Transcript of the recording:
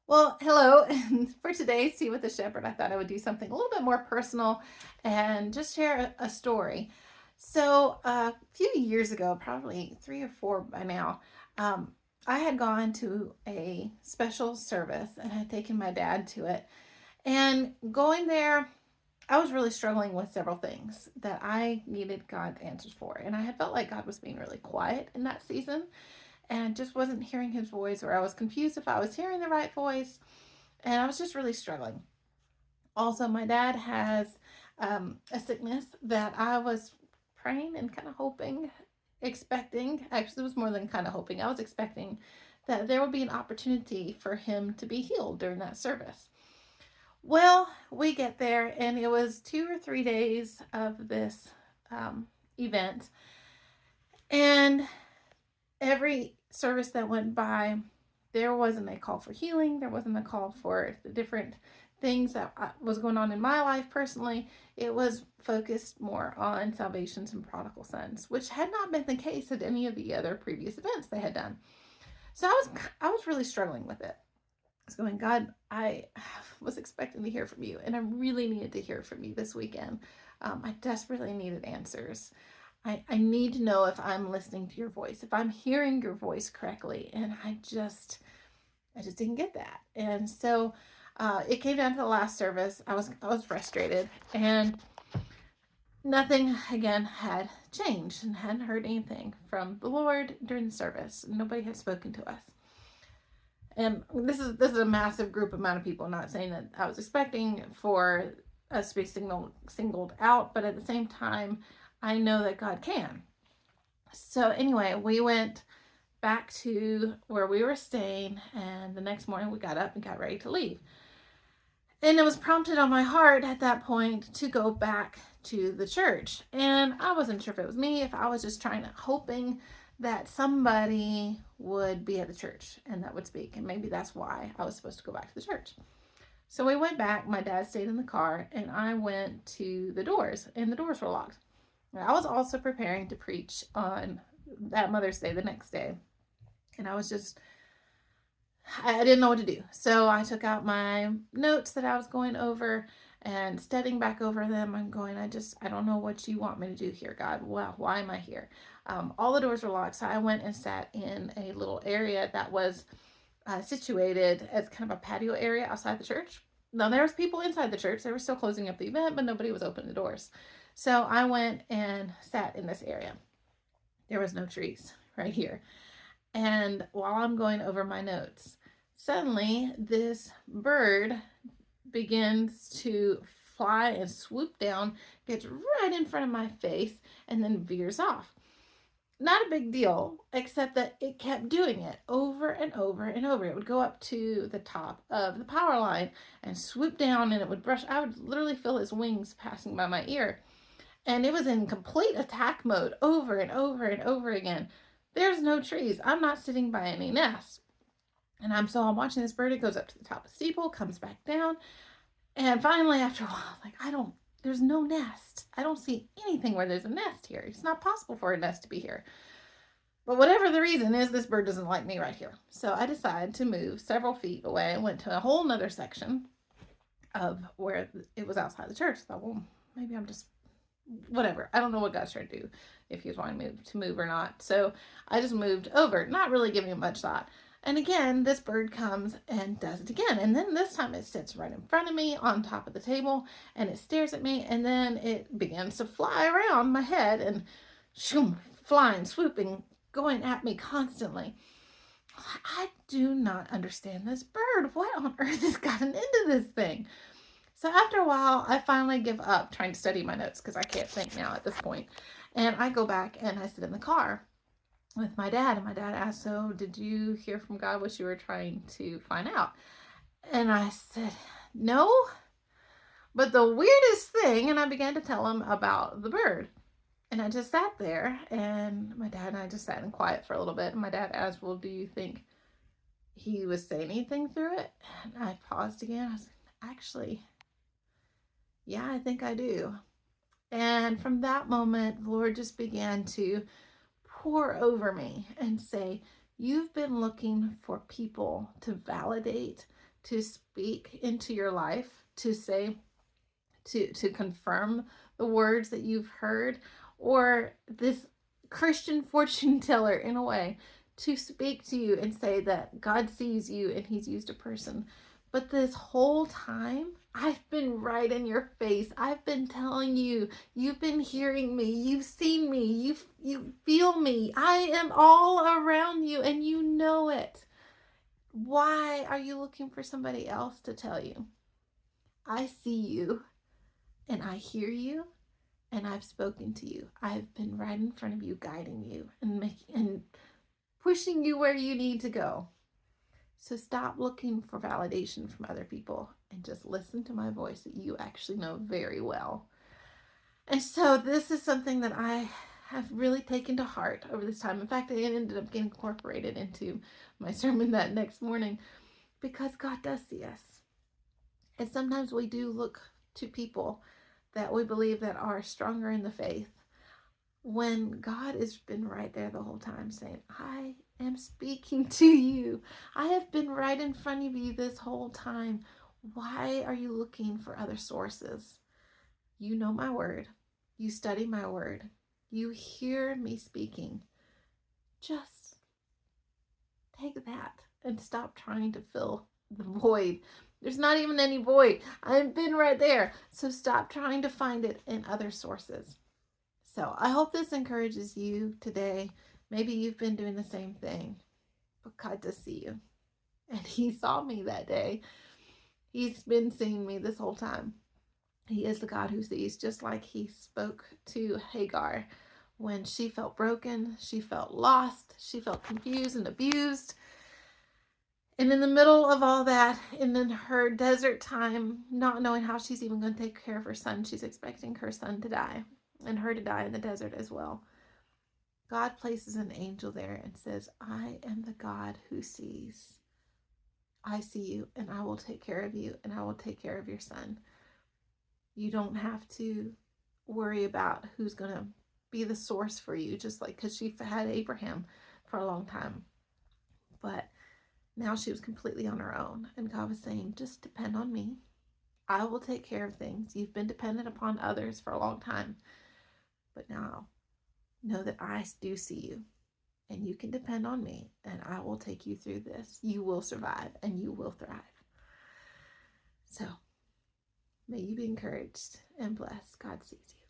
Well, hello. And for today's Tea with the Shepherd, I thought I would do something a little bit more personal and just share a story. So, a few years ago, probably 3 or 4 by now, um, I had gone to a special service and had taken my dad to it. And going there, I was really struggling with several things that I needed God's answers for. And I had felt like God was being really quiet in that season and just wasn't hearing his voice, or I was confused if I was hearing the right voice, and I was just really struggling. Also, my dad has a sickness that I was praying and kind of hoping, expecting. Actually, it was more than kind of hoping. I was expecting that there would be an opportunity for him to be healed during that service. Well, we get there, and it was 2 or 3 days of this event, and every service that went by, there wasn't a call for healing. There wasn't a call for the different things that was going on in my life personally. It was focused more on salvations and prodigal sons, which had not been the case at any of the other previous events they had done. So I was really struggling with it. I was going, God, I was expecting to hear from you, and I really needed to hear from you this weekend. I desperately needed answers. I need to know if I'm listening to your voice, if I'm hearing your voice correctly. And I just didn't get that. And so it came down to the last service. I was frustrated, and nothing again had changed, and hadn't heard anything from the Lord during the service. Nobody had spoken to us. And this is a massive group amount of people. Not saying that I was expecting for us to be singled out, but at the same time, I know that God can. So anyway, we went back to where we were staying, and the next morning we got up and got ready to leave. And it was prompted on my heart at that point to go back to the church. And I wasn't sure if it was me, if I was just hoping that somebody would be at the church and that would speak. And maybe that's why I was supposed to go back to the church. So we went back. My dad stayed in the car, and I went to the doors, and the doors were locked. I was also preparing to preach on that Mother's Day the next day. And I didn't know what to do. So I took out my notes that I was going over and studying back over them. I'm going, I don't know what you want me to do here, God. Well, why am I here? All the doors were locked. So I went and sat in a little area that was situated as kind of a patio area outside the church. Now, there was people inside the church. They were still closing up the event, but nobody was opening the doors. So I went and sat in this area. There was no trees right here. And while I'm going over my notes, suddenly this bird begins to fly and swoop down, gets right in front of my face, and then veers off. Not a big deal, except that it kept doing it over and over and over. It would go up to the top of the power line and swoop down, and it would brush. I would literally feel his wings passing by my ear. And it was in complete attack mode over and over and over again. There's no trees. I'm not sitting by any nest. And I'm watching this bird. It goes up to the top of the steeple, comes back down. And finally, after a while, there's no nest. I don't see anything where there's a nest here. It's not possible for a nest to be here. But whatever the reason is, this bird doesn't like me right here. So I decided to move several feet away and went to a whole nother section of where it was outside the church. I thought, well, maybe I'm just whatever. I don't know what God's trying to do, if he was wanting me to move or not. So I just moved over, not really giving it much thought. And again, this bird comes and does it again. And then this time it sits right in front of me on top of the table, and it stares at me, and then it begins to fly around my head and shoom, flying, swooping, going at me constantly. I do not understand this bird. What on earth has gotten into this thing? So after a while, I finally give up trying to study my notes because I can't think now at this point. And I go back and I sit in the car with my dad. And my dad asked, so did you hear from God what you were trying to find out? And I said, no. But the weirdest thing, and I began to tell him about the bird. And I just sat there, and my dad and I just sat in quiet for a little bit. And my dad asked, well, do you think he was saying anything through it? And I paused again. I said, actually, yeah, I think I do. And from that moment, the Lord just began to pour over me and say, you've been looking for people to validate, to speak into your life, to say, to confirm the words that you've heard, or this Christian fortune teller in a way to speak to you and say that God sees you and he's used a person. But this whole time, I've been right in your face. I've been telling you, you've been hearing me, you've seen me, you feel me. I am all around you and you know it. Why are you looking for somebody else to tell you? I see you and I hear you and I've spoken to you. I've been right in front of you, guiding you and pushing you where you need to go. So stop looking for validation from other people and just listen to my voice that you actually know very well. And so this is something that I have really taken to heart over this time. In fact, it ended up getting incorporated into my sermon that next morning because God does see us. And sometimes we do look to people that we believe that are stronger in the faith when God has been right there the whole time saying, I am speaking to you. I have been right in front of you this whole time. Why are you looking for other sources? You know my word. You study my word. You hear me speaking. Just take that and stop trying to fill the void. There's not even any void. I've been right there. So stop trying to find it in other sources. So I hope this encourages you today. Maybe you've been doing the same thing, but God does see you. And he saw me that day. He's been seeing me this whole time. He is the God who sees, just like he spoke to Hagar when she felt broken, she felt lost, she felt confused and abused. And in the middle of all that, and in her desert time, not knowing how she's even going to take care of her son, she's expecting her son to die and her to die in the desert as well. God places an angel there and says, I am the God who sees. I see you and I will take care of you and I will take care of your son. You don't have to worry about who's going to be the source for you, just like because she had Abraham for a long time. But now she was completely on her own. And God was saying, just depend on me. I will take care of things. You've been dependent upon others for a long time. But now know that I do see you. And you can depend on me. And I will take you through this. You will survive and you will thrive. So may you be encouraged and blessed. God sees you.